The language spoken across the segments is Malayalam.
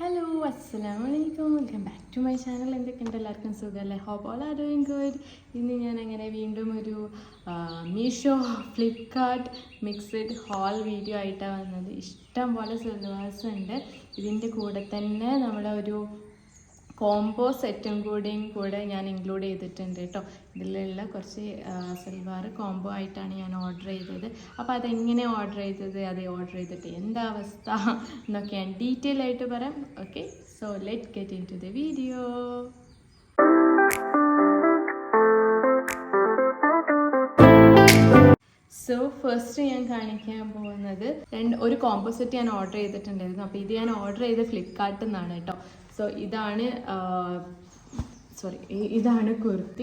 ഹലോ അസ്സലാമലൈക്കും, welcome back to my channel. എന്തൊക്കെയുണ്ട്? എല്ലാവർക്കും സുഖമല്ലേ? Hope all are doing good. ഇന്ന് ഞാൻ അങ്ങനെ വീണ്ടും ഒരു Meesho Flipkart mixed haul video ആയിട്ടാണ് വന്നത്. ഇഷ്ടം പോലെ സൽവാർസ് ഉണ്ട്. ഇതിൻ്റെ കൂടെ തന്നെ നമ്മളെ ഒരു കോംബോ സെറ്റും കൂടെ ഞാൻ ഇൻക്ലൂഡ് ചെയ്തിട്ടുണ്ട് കേട്ടോ. ഇതിലുള്ള കുറച്ച് സൽവാർ കോംബോ ആയിട്ടാണ് ഞാൻ ഓർഡർ ചെയ്തത്. അപ്പോൾ അതെങ്ങനെ ഓർഡർ ചെയ്തത്, അത് ഓർഡർ ചെയ്തിട്ട് എന്താ അവസ്ഥ എന്നൊക്കെ ഞാൻ ഡീറ്റെയിൽ ആയിട്ട് പറയാം. Okay, so let get into the video. So first ഞാൻ കാണിക്കാൻ പോകുന്നത് ഒരു കോംബോ സെറ്റ് ഞാൻ ഓർഡർ ചെയ്തിട്ടുണ്ടായിരുന്നു. അപ്പോൾ ഇത് ഞാൻ ഓർഡർ ചെയ്ത് ഫ്ലിപ്കാർട്ടിൽ നിന്നാണ് കേട്ടോ. സോ ഇതാണ്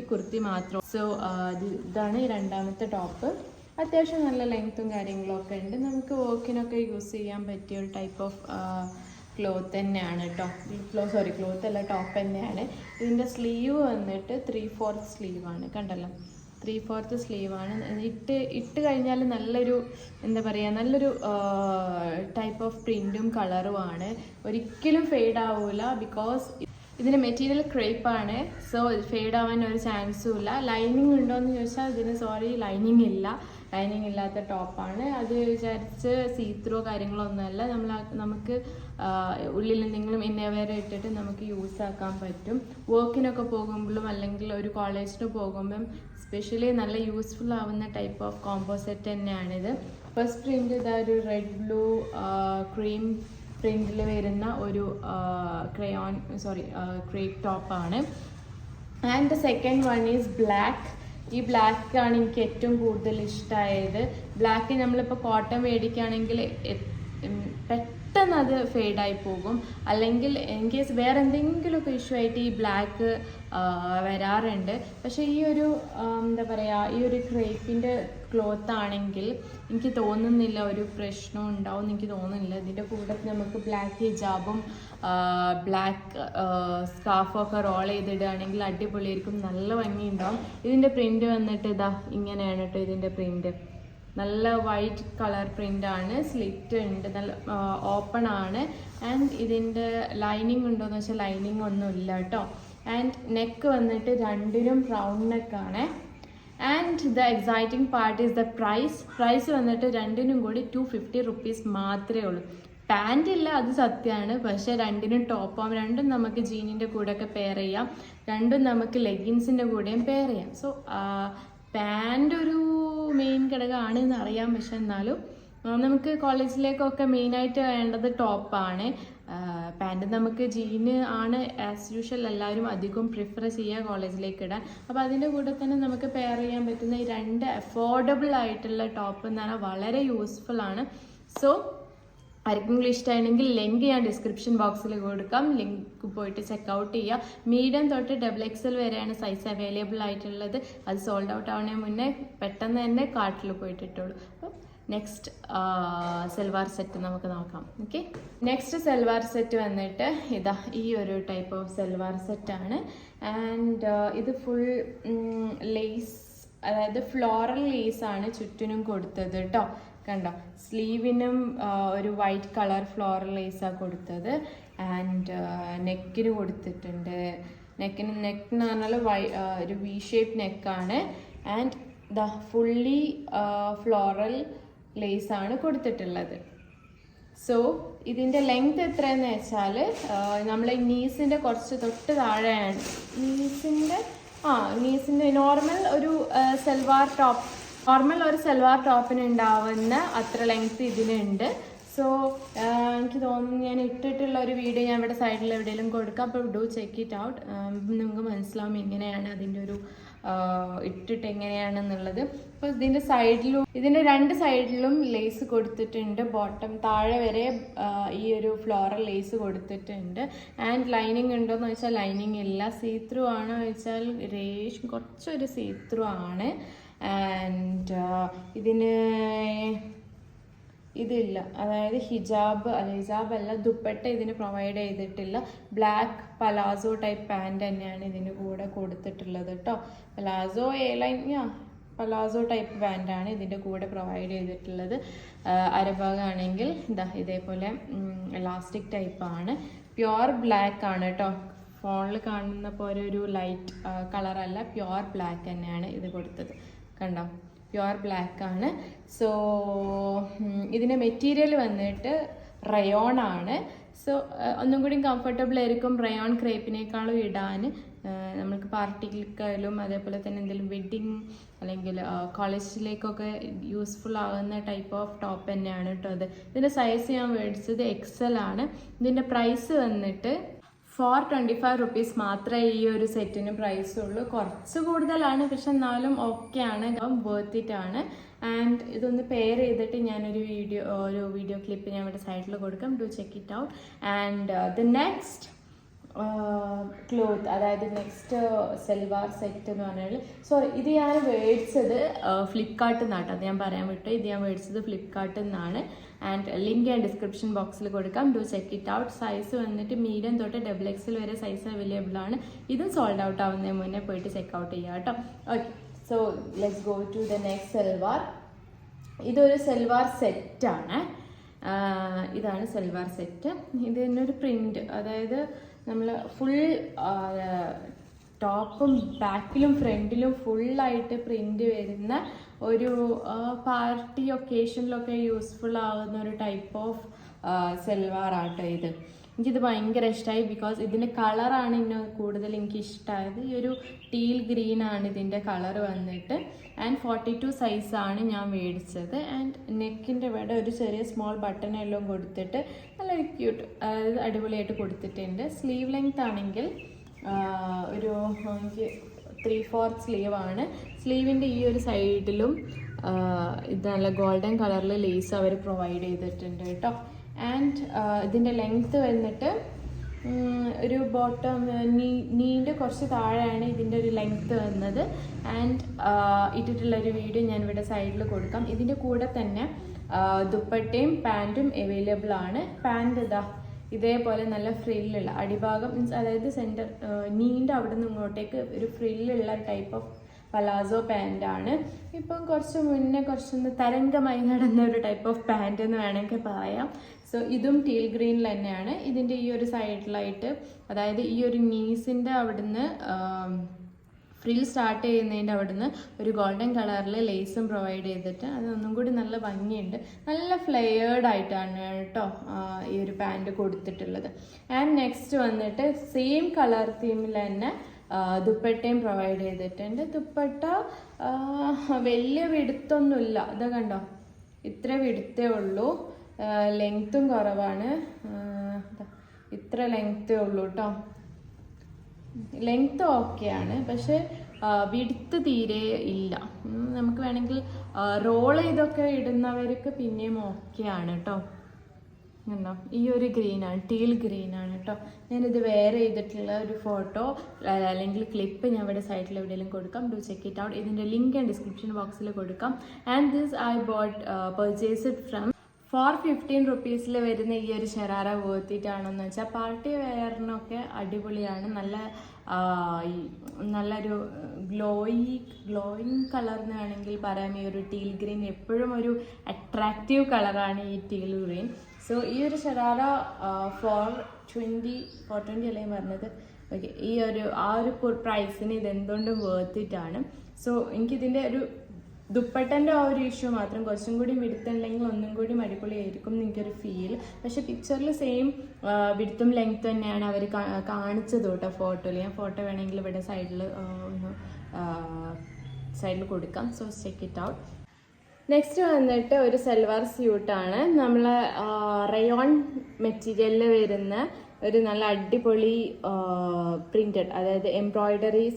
കുർത്തി മാത്രം. സോ ഇതാണ് രണ്ടാമത്തെ ടോപ്പ്. അത്യാവശ്യം നല്ല ലെങ്ത്തും കാര്യങ്ങളൊക്കെ ഉണ്ട്. നമുക്ക് വർക്കിനൊക്കെ യൂസ് ചെയ്യാൻ പറ്റിയ ഒരു ടൈപ്പ് ഓഫ് ക്ലോത്ത് തന്നെയാണ് കേട്ടോ. ക്ലോത്ത് അല്ല, ടോപ്പ് തന്നെയാണ്. ഇതിൻ്റെ സ്ലീവ് വന്നിട്ട് 3/4 സ്ലീവാണ്. കണ്ടല്ലോ, 3/4 സ്ലീവാണ്. ഇട്ട് കഴിഞ്ഞാൽ നല്ലൊരു എന്താ പറയുക, നല്ലൊരു ടൈപ്പ് ഓഫ് പ്രിൻറ്റും കളറുമാണ്. ഒരിക്കലും ഫെയ്ഡ് ആവില്ല, ബിക്കോസ് ഇതിൻ്റെ മെറ്റീരിയൽ ക്രേപ്പാണ്. സോ ഫെയ്ഡ് ആവാൻ ഒരു ചാൻസും ഇല്ല. ലൈനിങ് ഉണ്ടോ എന്ന് ചോദിച്ചാൽ ഇതിന് ലൈനിങ് ഇല്ല. ലൈനിങ് ഇല്ലാത്ത ടോപ്പാണ്. അത് വിചാരിച്ച് സീത്രോ കാര്യങ്ങളൊന്നുമല്ല. നമുക്ക് ഉള്ളിൽ എന്തെങ്കിലും ഇന്നേവരെ ഇട്ടിട്ട് നമുക്ക് യൂസ് ആക്കാൻ പറ്റും. വർക്കിനൊക്കെ പോകുമ്പോഴും അല്ലെങ്കിൽ ഒരു കോളേജിന് പോകുമ്പം സ്പെഷ്യലി നല്ല യൂസ്ഫുൾ ആവുന്ന ടൈപ്പ് ഓഫ് കോംബോ സെറ്റ് തന്നെയാണിത്. ഫസ്റ്റ് പ്രിൻ്റ് ഇതാ ഒരു റെഡ് ബ്ലൂ ക്രീം പ്രിൻറ്റിൽ വരുന്ന ഒരു ക്രേപ്പ് ടോപ്പാണ്. And second one is black. ഈ ബ്ലാക്കാണ് എനിക്ക് ഏറ്റവും കൂടുതൽ ഇഷ്ടമായത്. ബ്ലാക്ക് നമ്മളിപ്പോൾ കോട്ടൺ മേടിക്കുകയാണെങ്കിൽ പെട്ടെന്ന് അത് ഫെയ്ഡായി പോകും. അല്ലെങ്കിൽ ഇൻ കേസ് വേറെ എന്തെങ്കിലുമൊക്കെ ഇഷ്യൂ ആയിട്ട് ഈ ബ്ലാക്ക് വരാറുണ്ട്. പക്ഷേ ഈ ഒരു എന്താ പറയുക, ഈ ഒരു ക്രേപ്പിൻ്റെ ക്ലോത്ത് ആണെങ്കിൽ എനിക്ക് തോന്നുന്നില്ല ഒരു പ്രശ്നം ഉണ്ടാവും എനിക്ക് തോന്നുന്നില്ല. ഇതിൻ്റെ കൂടെ നമുക്ക് ബ്ലാക്ക് ഹിജാബും ബ്ലാക്ക് സ്കാർഫൊക്കെ റോൾ ചെയ്തിടുകയാണെങ്കിൽ അടിപൊളിയായിരിക്കും, നല്ല ഭംഗിയുണ്ടാവും. ഇതിൻ്റെ പ്രിൻ്റ് വന്നിട്ട് ഇതാ ഇങ്ങനെയാണ് കേട്ടോ. ഇതിൻ്റെ പ്രിൻ്റ് നല്ല വൈറ്റ് കളർ പ്രിൻ്റാണ്. സ്ലിറ്റ് ഉണ്ട്, നല്ല ഓപ്പൺ ആണ്. ആൻഡ് ഇതിൻ്റെ ലൈനിങ് ഉണ്ടോയെന്ന് വെച്ചാൽ ലൈനിങ് ഒന്നും ഇല്ല കേട്ടോ. ആൻഡ് നെക്ക് വന്നിട്ട് രണ്ടിനും റൗണ്ട് നെക്കാണ്. And the exciting part is the price വന്നിട്ട് രണ്ടിനും കൂടി 250 റുപ്പീസ് മാത്രമേ ഉള്ളൂ. പാൻറ് ഇല്ല, അത് സത്യമാണ്. പക്ഷേ രണ്ടിനും ടോപ്പാകും. രണ്ടും നമുക്ക് ജീനിൻ്റെ കൂടെയൊക്കെ പെയർ ചെയ്യാം. രണ്ടും നമുക്ക് ലെഗിൻസിൻ്റെ കൂടെയും പെയർ ചെയ്യാം. സോ പാൻറ് ഒരു മെയിൻ ഘടകമാണ് എന്ന് അറിയാം. പക്ഷെ എന്നാലും നമുക്ക് കോളേജിലേക്കൊക്കെ മെയിനായിട്ട് വേണ്ടത് ടോപ്പാണ്. പാൻറ് നമുക്ക് ജീന് ആണ് ആസ് യൂഷ്വൽ എല്ലാവരും അധികം പ്രിഫർ ചെയ്യുക കോളേജിലേക്ക് ഇടാൻ. അപ്പോൾ അതിൻ്റെ കൂടെ തന്നെ നമുക്ക് പെയർ ചെയ്യാൻ പറ്റുന്ന ഈ രണ്ട് അഫോർഡബിൾ ആയിട്ടുള്ള ടോപ്പ് എന്ന് പറഞ്ഞാൽ വളരെ യൂസ്ഫുൾ ആണ്. സോ ആർക്കെങ്കിലും ഇഷ്ടമാണെങ്കിൽ ലിങ്ക് ഞാൻ ഡിസ്ക്രിപ്ഷൻ ബോക്സിൽ കൊടുക്കാം. ലിങ്ക് പോയിട്ട് ചെക്കൗട്ട് ചെയ്യുക. മീഡിയം തൊട്ട് XXL വരെയാണ് സൈസ് അവൈലബിൾ ആയിട്ടുള്ളത്. അത് സോൾഡ് ഔട്ട് ആവുന്നതിന് മുന്നേ പെട്ടെന്ന് തന്നെ കാർട്ടിൽ പോയിട്ട് ഇട്ടോളൂ. അപ്പം നെക്സ്റ്റ് സൽവാർ സെറ്റ് നമുക്ക് നോക്കാം. ഓക്കെ, നെക്സ്റ്റ് സൽവാർ സെറ്റ് വന്നിട്ട് ഇതാ ഈ ഒരു ടൈപ്പ് ഓഫ് സൽവാർ സെറ്റാണ്. ആൻഡ് ഇത് ഫുൾ ലേസ്, അതായത് ഫ്ലോറൽ ലേസാണ് ചുറ്റിനും കൊടുത്തത് കേട്ടോ. കണ്ടോ, സ്ലീവിനും ഒരു വൈറ്റ് കളർ ഫ്ലോറൽ ലേസാണ് കൊടുത്തത്. ആൻഡ് നെക്കിന് കൊടുത്തിട്ടുണ്ട്. നെക്കെന്ന് പറഞ്ഞാൽ ഒരു വി ഷേപ്പ് നെക്കാണ്. ആൻഡ് ദ ഫുള്ളി ഫ്ലോറൽ ലേസാണ് കൊടുത്തിട്ടുള്ളത്. സോ ഇതിൻ്റെ ലെങ്ത് എത്രയെന്ന് വെച്ചാൽ നമ്മൾ നീസിൻ്റെ കുറച്ച് തൊട്ട് താഴെയാണ്. നീസിൻ്റെ നോർമൽ ഒരു സൽവാർ ടോപ്പിന് ഉണ്ടാവുന്ന അത്ര ലെങ്ത് ഇതിനുണ്ട്. സോ എനിക്ക് തോന്നുന്നു ഞാൻ ഇട്ടിട്ടുള്ള ഒരു വീഡിയോ ഞാൻ ഇവിടെ സൈഡിൽ എവിടെയെങ്കിലും കൊടുക്കാം. അപ്പോൾ ഡു ചെക്ക് ഇറ്റ് ഔട്ട്. നിങ്ങൾക്ക് മനസ്സിലാവും എങ്ങനെയാണ് അതിൻ്റെ ഒരു ഇട്ടിട്ട് എങ്ങനെയാണെന്നുള്ളത്. അപ്പോൾ ഇതിൻ്റെ രണ്ട് സൈഡിലും ലേസ് കൊടുത്തിട്ടുണ്ട്. ബോട്ടം താഴെ വരെ ഈ ഒരു ഫ്ലോറൽ ലേസ് കൊടുത്തിട്ടുണ്ട്. ആൻഡ് ലൈനിങ് ഉണ്ടോയെന്ന് ചോദിച്ചാൽ ലൈനിങ് ഇല്ല. സീത്രൂ ആണോ ചോദിച്ചാൽ കുറച്ചൊരു സീത്രൂ ആണ്. ആൻഡ് ഇതില്ല, അതായത് ഹിജാബ് അല്ല, ദുപ്പട്ട ഇതിന് പ്രൊവൈഡ് ചെയ്തിട്ടില്ല. ബ്ലാക്ക് പലാസോ ടൈപ്പ് പാൻറ് തന്നെയാണ് ഇതിന് കൂടെ കൊടുത്തിട്ടുള്ളത് കേട്ടോ. പലാസോ പലാസോ ടൈപ്പ് പാൻറ്റാണ് ഇതിൻ്റെ കൂടെ പ്രൊവൈഡ് ചെയ്തിട്ടുള്ളത്. അരഭാഗമാണെങ്കിൽ ഇതേപോലെ ഇലാസ്റ്റിക് ടൈപ്പാണ്. പ്യുവർ ബ്ലാക്ക് ആണ് കേട്ടോ. ഫോണിൽ കാണുന്ന പോലെ ഒരു ലൈറ്റ് കളറല്ല, പ്യുവർ ബ്ലാക്ക് തന്നെയാണ് ഇത് കൊടുത്തത്. കണ്ടോ, പ്യുവർ ബ്ലാക്ക് ആണ്. സോ ഇതിൻ്റെ മെറ്റീരിയൽ വന്നിട്ട് റയോൺ ആണ്. സോ ഒന്നും കൂടി കംഫർട്ടബിൾ ആയിരിക്കും റയോൺ ക്രേപ്പിനേക്കാളും ഇടാൻ. നമുക്ക് പാർട്ടിക്കായാലും അതേപോലെ തന്നെ എന്തെങ്കിലും വെഡ്ഡിങ് അല്ലെങ്കിൽ കോളേജിലേക്കൊക്കെ യൂസ്ഫുൾ ആകുന്ന ടൈപ്പ് ഓഫ് ടോപ്പ് തന്നെയാണ് കേട്ടോ അത്. ഇതിൻ്റെ സൈസ് ഞാൻ മേടിച്ചത് XL ആണ്. ഇതിൻ്റെ പ്രൈസ് വന്നിട്ട് 425 റുപ്പീസ് മാത്രമേ ഈ ഒരു സെറ്റിന് പ്രൈസ് ഉള്ളൂ. കുറച്ച് കൂടുതലാണ്, പക്ഷെ എന്നാലും ഓക്കെ ആണ്, വർത്ത് ഇറ്റ് ആണ്. ആൻഡ് ഇതൊന്ന് പെയർ ചെയ്തിട്ട് ഞാനൊരു വീഡിയോ ക്ലിപ്പ് ഞാൻ ഇവിടെ സൈഡിൽ കൊടുക്കാം. Do check it out. And the next cloth, അതായത് നെക്സ്റ്റ് സെൽവാർ സെറ്റ് എന്ന് പറഞ്ഞാൽ, സോറി, ഇത് ഞാൻ മേടിച്ചത് ഫ്ലിപ്കാർട്ടിൽ നിന്നാണ്. അത് ഞാൻ പറയാൻ വിട്ടു. ഇത് ഞാൻ മേടിച്ചത് ഫ്ലിപ്കാർട്ടിൽ നിന്നാണ്. ആൻഡ് ലിങ്ക് ഞാൻ ഡിസ്ക്രിപ്ഷൻ ബോക്സിൽ കൊടുക്കാം. Do check it out. Size വന്നിട്ട് മീഡിയം തൊട്ട് XXL വരെ സൈസ് അവൈലബിൾ ആണ്. ഇതും സോൾഡ് ഔട്ട് ആവുന്നതിന് മുന്നേ പോയിട്ട് ചെക്ക് ഔട്ട് ചെയ്യാം കേട്ടോ. Okay, so let's go to the next salwar. ഇതൊരു സെൽവാർ സെറ്റാണ്. ഇതാണ് സെൽവാർ സെറ്റ്. ഇതിനൊരു പ്രിന്റ്, അതായത് നമ്മൾ ഫുൾ ടോപ്പും ബാക്കിലും ഫ്രണ്ടിലും ഫുള്ളായിട്ട് പ്രിന്റ് വരുന്ന ഒരു പാർട്ടി ഒക്കേഷനിലൊക്കെ യൂസ്ഫുൾ ആകുന്ന ഒരു ടൈപ്പ് ഓഫ് സെൽവാർ ആട്ടോ ഇത്. എനിക്കിത് ഭയങ്കര ഇഷ്ടമായി. ബിക്കോസ് ഇതിൻ്റെ കളറാണ് കൂടുതൽ എനിക്ക് ഇഷ്ടമായത്. ഈ ഒരു ടീൽ ഗ്രീൻ ആണ് ഇതിൻ്റെ കളർ വന്നിട്ട്. ആൻഡ് 42 സൈസാണ് ഞാൻ മേടിച്ചത്. ആൻഡ് നെക്കിൻ്റെ ഇവിടെ ഒരു ചെറിയ സ്മോൾ ബട്ടൺ എല്ലാം കൊടുത്തിട്ട് നല്ലൊരു ക്യൂട്ട്, അതായത് അടിപൊളിയായിട്ട് കൊടുത്തിട്ടുണ്ട്. സ്ലീവ് ലെങ്ത് ആണെങ്കിൽ ഒരു എനിക്ക് 3/4 സ്ലീവാണ്. സ്ലീവിൻ്റെ ഈ ഒരു സൈഡിലും ഇത് നല്ല ഗോൾഡൻ കളറിൽ ലേസ് അവർ പ്രൊവൈഡ് ചെയ്തിട്ടുണ്ട് കേട്ടോ. ആൻഡ് ഇതിൻ്റെ ലെങ്ത്ത് വന്നിട്ട് ഒരു ബോട്ടം നീൻ്റെ കുറച്ച് താഴെയാണ് ഇതിൻ്റെ ഒരു ലെങ്ത്ത് വന്നത്. ആൻഡ് ഇട്ടിട്ടുള്ളൊരു വീഡിയോ ഞാനിവിടെ സൈഡിൽ കൊടുക്കാം. ഇതിൻ്റെ കൂടെ തന്നെ ദുപ്പട്ടയും പാൻറ്റും അവൈലബിൾ ആണ്. പാൻറ് ഇതേപോലെ നല്ല ഫ്രില്ലുള്ള അടിഭാഗം, മീൻസ് അതായത് സെൻറ്റർ നീൻ്റെ അവിടെ നിന്ന് ഇങ്ങോട്ടേക്ക് ഒരു ഫ്രില്ലുള്ള ടൈപ്പ് ഓഫ് പലാസോ പാൻറ്റാണ്. ഇപ്പം കുറച്ച് മുന്നേ കുറച്ചൊന്ന് തരംഗമായി നടന്ന ഒരു ടൈപ്പ് ഓഫ് പാൻറ്റ് എന്ന് വേണമെങ്കിൽ പറയാം. സോ ഇതും ടീൽ ഗ്രീനിൽ തന്നെയാണ്. ഇതിൻ്റെ ഈ ഒരു സൈഡിലായിട്ട്, അതായത് ഈ ഒരു നീസിൻ്റെ അവിടുന്ന് ഫ്രിൽ സ്റ്റാർട്ട് ചെയ്യുന്നതിൻ്റെ അവിടുന്ന് ഒരു ഗോൾഡൻ കളറിൽ ലേസും പ്രൊവൈഡ് ചെയ്തിട്ട് അതൊന്നും കൂടി നല്ല ഭംഗിയുണ്ട്. നല്ല ഫ്ലെയേർഡ് ആയിട്ടാണ് കേട്ടോ ഈ ഒരു പാൻറ്റ് കൊടുത്തിട്ടുള്ളത്. ആൻഡ് നെക്സ്റ്റ് വന്നിട്ട് സെയിം കളർ തീമിൽ തന്നെ ദുപ്പട്ടയും പ്രൊവൈഡ് ചെയ്തിട്ടുണ്ട്. ദുപ്പട്ട വലിയ വിടുത്തൊന്നുമില്ല, ഇത് കണ്ടോ, ഇത്ര വിടുത്തേ ഉള്ളൂ. ലെങ്ത്തും കുറവാണ്, ഇത്ര ലെങ്ത്തേ ഉള്ളൂ കേട്ടോ. ലെങ്ത്ത് ഓക്കെയാണ്, പക്ഷെ വിടുത്ത് തീരെ ഇല്ല. നമുക്ക് വേണമെങ്കിൽ റോൾ ചെയ്തൊക്കെ ഇടുന്നവർക്ക് പിന്നെയും ഓക്കെയാണ് കേട്ടോ. കണ്ടോ, ഈ ഒരു ഗ്രീനാണ്, ടീൽ ഗ്രീനാണ് കേട്ടോ. ഞാനിത് വെയർ ചെയ്തിട്ടുള്ള ഒരു ഫോട്ടോ അല്ലെങ്കിൽ ക്ലിപ്പ് ഞാൻ ഇവിടെ സൈഡിൽ എവിടെയെങ്കിലും കൊടുക്കാം. Do check it out. ഇതിൻ്റെ ലിങ്ക് ഞാൻ ഡിസ്ക്രിപ്ഷൻ ബോക്സിൽ കൊടുക്കാം. And this I purchased from 415 റുപ്പീസിൽ വരുന്ന ഈ ഒരു ഷറാറ വേർത്തിട്ടാണെന്ന് വെച്ചാൽ പാർട്ടി വെയറിനൊക്കെ അടിപൊളിയാണ്. നല്ലൊരു ഗ്ലോയിങ് കളർ എന്ന് വേണമെങ്കിൽ പറയാം. ഈ ഒരു ടീൽ ഗ്രീൻ എപ്പോഴും ഒരു അട്രാക്റ്റീവ് കളറാണ് ഈ ടീൽ ഗ്രീൻ. സോ ഈ ഒരു ഷറാറ 420 അല്ലേ പറഞ്ഞത്. ഓക്കെ, ആ ഒരു പ്രൈസിന് ഇതെന്തുകൊണ്ടും വേർത്തിട്ടാണ്. സോ എനിക്കിതിൻ്റെ ഒരു ദുപ്പട്ടൻ്റെ ആ ഒരു ഇഷ്യൂ മാത്രം കുറച്ചും കൂടി വിടുത്തുണ്ടെങ്കിൽ ഒന്നും കൂടി അടിപൊളിയായിരിക്കും എനിക്കൊരു ഫീൽ. പക്ഷെ പിക്ചറിൽ സെയിം വിടുത്തും ലെങ്ത്തും തന്നെയാണ് അവർ കാണിച്ചത് കേട്ടോ ഫോട്ടോയിൽ. ഞാൻ ഫോട്ടോ വേണമെങ്കിൽ ഇവിടെ സൈഡിൽ കൊടുക്കാം. So check it out. Next വന്നിട്ട് ഒരു സൽവാർ സ്യൂട്ടാണ്. നമ്മൾ റയോൺ മെറ്റീരിയലിൽ വരുന്ന ഒരു നല്ല അടിപൊളി പ്രിൻറ്റഡ്, അതായത്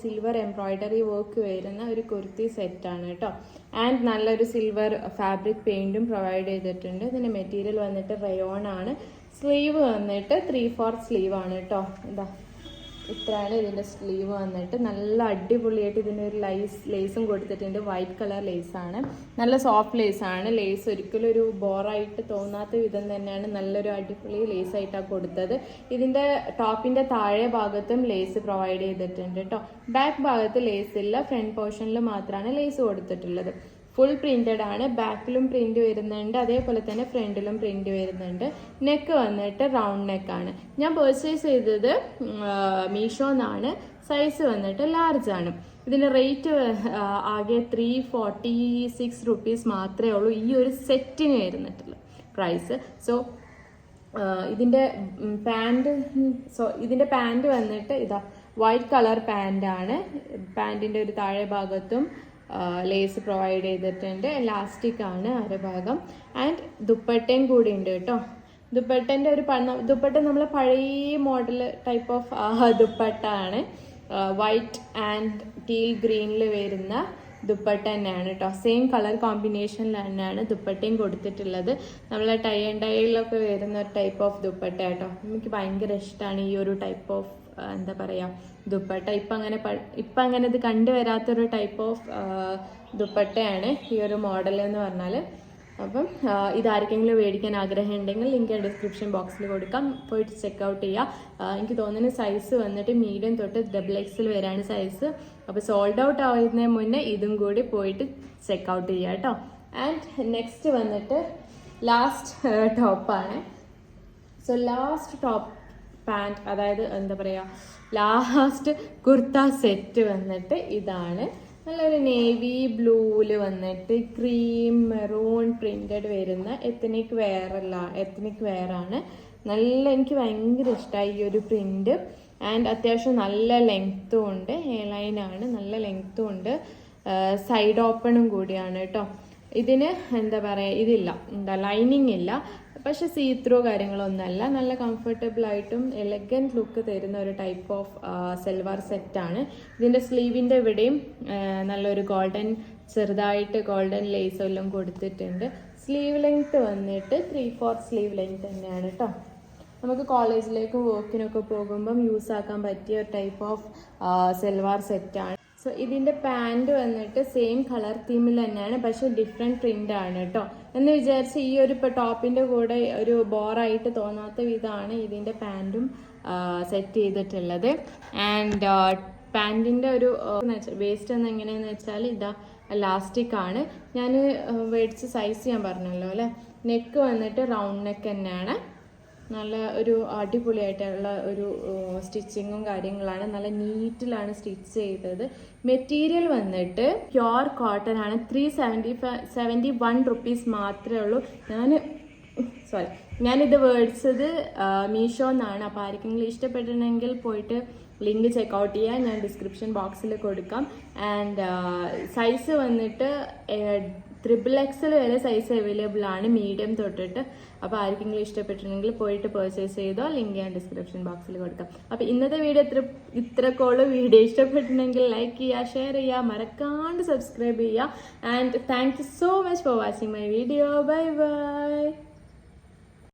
സിൽവർ എംബ്രോയ്ഡറി വർക്ക് വരുന്ന ഒരു കുർത്തി സെറ്റാണ് കേട്ടോ. ആൻഡ് നല്ലൊരു സിൽവർ ഫാബ്രിക് പെയിൻറ്റും പ്രൊവൈഡ് ചെയ്തിട്ടുണ്ട്. ഇതിൻ്റെ മെറ്റീരിയൽ വന്നിട്ട് റയോൺ ആണ്. സ്ലീവ് വന്നിട്ട് 3/4 സ്ലീവാണ് കേട്ടോ. ഇത്രയാണ് ഇതിൻ്റെ സ്ലീവ് വന്നിട്ട്. നല്ല അടിപൊളിയായിട്ട് ഇതിനൊരു ലേസും കൊടുത്തിട്ടുണ്ട്. വൈറ്റ് കളർ ലേസാണ്, നല്ല സോഫ്റ്റ് ലേസാണ്. ലേസ് ഒരിക്കലും ഒരു ബോറായിട്ട് തോന്നാത്ത വിധം തന്നെയാണ് നല്ലൊരു അടിപൊളി ലേസായിട്ടാണ് കൊടുത്തത്. ഇതിൻ്റെ ടോപ്പിൻ്റെ താഴെ ഭാഗത്തും ലേസ് പ്രൊവൈഡ് ചെയ്തിട്ടുണ്ട് കേട്ടോ. ബാക്ക് ഭാഗത്ത് ലേസ് ഇല്ല, ഫ്രണ്ട് പോർഷനിൽ മാത്രമാണ് ലേസ് കൊടുത്തിട്ടുള്ളത്. ഫുൾ പ്രിന്റഡ് ആണ്, ബാക്കിലും പ്രിന്റ് വരുന്നുണ്ട്, അതേപോലെ തന്നെ ഫ്രണ്ടിലും പ്രിന്റ് വരുന്നുണ്ട്. നെക്ക് വന്നിട്ട് റൗണ്ട് നെക്കാണ്. ഞാൻ പർച്ചേസ് ചെയ്തത് മീഷോന്നാണ്. സൈസ് വന്നിട്ട് ലാർജ് ആണ്. ഇതിൻ്റെ റേറ്റ് ആകെ 346 റുപ്പീസ് മാത്രമേ ഉള്ളൂ ഈ ഒരു സെറ്റിന് വരുന്നിട്ടുള്ളൂ പ്രൈസ്. സോ ഇതിൻ്റെ പാൻറ് വന്നിട്ട് ഇതാ വൈറ്റ് കളർ പാൻറ്റാണ്. പാൻറ്റിൻ്റെ ഒരു താഴെ ഭാഗത്തും ലേസ് പ്രൊവൈഡ് ചെയ്തിട്ടുണ്ട്. എലാസ്റ്റിക് ആണ് അരഭാഗം. ആൻഡ് ദുപ്പട്ടയും കൂടി ഉണ്ട് കേട്ടോ. ദുപ്പട്ടൻ്റെ ദുപ്പട്ട നമ്മൾ പഴയ മോഡൽ ടൈപ്പ് ഓഫ് ദുപ്പട്ട ആണ്. വൈറ്റ് ആൻഡ് ടീൽ ഗ്രീനിൽ വരുന്ന ദുപ്പട്ട തന്നെയാണ് കേട്ടോ. സെയിം കളർ കോമ്പിനേഷനിൽ തന്നെയാണ് ദുപ്പട്ടയും കൊടുത്തിട്ടുള്ളത്. നമ്മളെ ടൈ ആൻഡ് ഡൈയിലൊക്കെ വരുന്ന ഒരു ടൈപ്പ് ഓഫ് ദുപ്പട്ട കേട്ടോ. എനിക്ക് ഭയങ്കര ഇഷ്ടമാണ് ഈ ഒരു ടൈപ്പ് ഓഫ് എന്താ പറയുക ദുപ്പട്ട. ഇപ്പം അങ്ങനെ ഇത് കണ്ടുവരാത്തൊരു ടൈപ്പ് ഓഫ് ദുപ്പട്ടയാണ് ഈ ഒരു മോഡൽ എന്ന് പറഞ്ഞാൽ. അപ്പം ഇതാർക്കെങ്കിലും മേടിക്കാൻ ആഗ്രഹം ഉണ്ടെങ്കിൽ ലിങ്ക് ഡിസ്ക്രിപ്ഷൻ ബോക്സിൽ കൊടുക്കാം, പോയിട്ട് ചെക്കൗട്ട് ചെയ്യുക. എനിക്ക് തോന്നുന്ന സൈസ് വന്നിട്ട് മീഡിയം തൊട്ട് XXL വരെയാണ് സൈസ്. അപ്പോൾ സോൾഡ് ഔട്ട് ആവുന്നതിന് മുന്നേ ഇതും കൂടി പോയിട്ട് ചെക്കൗട്ട് ചെയ്യുക കേട്ടോ. ആൻഡ് നെക്സ്റ്റ് വന്നിട്ട് ലാസ്റ്റ് ടോപ്പാണ്. സോ ലാസ്റ്റ് ടോപ്പ് പാൻറ്, അതായത് എന്താ പറയുക ലാസ്റ്റ് കുർത്ത സെറ്റ് വന്നിട്ട് ഇതാണ്. നല്ലൊരു നേവി ബ്ലൂവിൽ വന്നിട്ട് ക്രീം മെറൂൺ പ്രിന്റഡ് വരുന്ന എത്നിക് വെയറാണ്. എനിക്ക് ഭയങ്കര ഇഷ്ടമായി ഈ ഒരു പ്രിന്റ്. ആൻഡ് അത്യാവശ്യം നല്ല ലെങ്ത്തും ഉണ്ട്, ലൈനാണ്, നല്ല ലെങ്ത്തും ഉണ്ട്, സൈഡ് ഓപ്പണും കൂടിയാണ് കേട്ടോ. ഇതിന് എന്താ പറയുക ലൈനിങ് ഇല്ല, പക്ഷെ സീ ത്രൂ കാര്യങ്ങളൊന്നുമല്ല. നല്ല കംഫർട്ടബിൾ ആയിട്ടും എലഗൻറ്റ് ലുക്ക് തരുന്ന ഒരു ടൈപ്പ് ഓഫ് സൽവാർ സെറ്റാണ്. ഇതിൻ്റെ സ്ലീവിൻ്റെ ഇവിടെയും നല്ലൊരു ചെറുതായിട്ട് ഗോൾഡൻ ലേസ് എല്ലാം കൊടുത്തിട്ടുണ്ട്. സ്ലീവ് ലെങ്ത് വന്നിട്ട് 3/4 സ്ലീവ് ലെങ്ത് തന്നെയാണ് കേട്ടോ. നമുക്ക് കോളേജിലേക്കും വർക്കിനൊക്കെ പോകുമ്പം യൂസ് ആക്കാൻ പറ്റിയ ഒരു ടൈപ്പ് ഓഫ് സൽവാർ സെറ്റാണ്. സോ ഇതിൻ്റെ പാൻറ് വന്നിട്ട് സെയിം കളർ തീമിൽ തന്നെയാണ്, പക്ഷെ ഡിഫറെൻറ്റ് പ്രിൻ്റ് ആണ് കേട്ടോ. എന്ന് വിചാരിച്ച് ഈ ഒരു ടോപ്പിൻ്റെ കൂടെ ഒരു ബോറായിട്ട് തോന്നാത്ത വിധമാണ് ഇതിൻ്റെ പാൻറ്റും സെറ്റ് ചെയ്തിട്ടുള്ളത്. ആൻഡ് പാൻറ്റിൻ്റെ ഒരു വേസ്റ്റ് എന്ന് എങ്ങനെയാണെന്ന് വെച്ചാൽ ഇതാ എലാസ്റ്റിക് ആണ്. ഞാൻ മേടിച്ച സൈസ് ഞാൻ പറഞ്ഞല്ലോ അല്ലേ. നെക്ക് വന്നിട്ട് റൗണ്ട് നെക്ക് തന്നെയാണ്. നല്ല ഒരു അടിപൊളിയായിട്ടുള്ള ഒരു സ്റ്റിച്ചിങ്ങും കാര്യങ്ങളാണ്. നല്ല നീറ്റിലാണ് സ്റ്റിച്ച് ചെയ്തത്. മെറ്റീരിയൽ വന്നിട്ട് പ്യുവർ കോട്ടൺ ആണ്. 371 റുപ്പീസ് മാത്രമേ ഉള്ളൂ. ഞാനിത് മേടിച്ചത് മീഷോന്നാണ്. അപ്പോൾ ആർക്കെങ്കിലും ഇഷ്ടപ്പെട്ടിട്ടുണ്ടെങ്കിൽ പോയിട്ട് ലിങ്ക് ചെക്കൗട്ട് ചെയ്യാൻ ഞാൻ ഡിസ്ക്രിപ്ഷൻ ബോക്സിൽ കൊടുക്കാം. ആൻഡ് സൈസ് വന്നിട്ട് XXL വരെ സൈസ് അവൈലബിൾ ആണ്, മീഡിയം തൊട്ടിട്ട്. അപ്പോൾ ആർക്കെങ്കിലും ഇഷ്ടപ്പെട്ടിട്ടുണ്ടെങ്കിൽ പോയിട്ട് പർച്ചേസ് ചെയ്തോ, ലിങ്ക് ഞാൻ ഡിസ്ക്രിപ്ഷൻ ബോക്സിൽ കൊടുക്കാം. അപ്പോൾ ഇന്നത്തെ വീഡിയോ ഇത്രക്കോളം. വീഡിയോ ഇഷ്ടപ്പെട്ടിട്ടുണ്ടെങ്കിൽ ലൈക്ക് ചെയ്യുക, ഷെയർ ചെയ്യുക, മറക്കാണ്ട് സബ്സ്ക്രൈബ് ചെയ്യുക. And thank you so much for watching my video. Bye bye.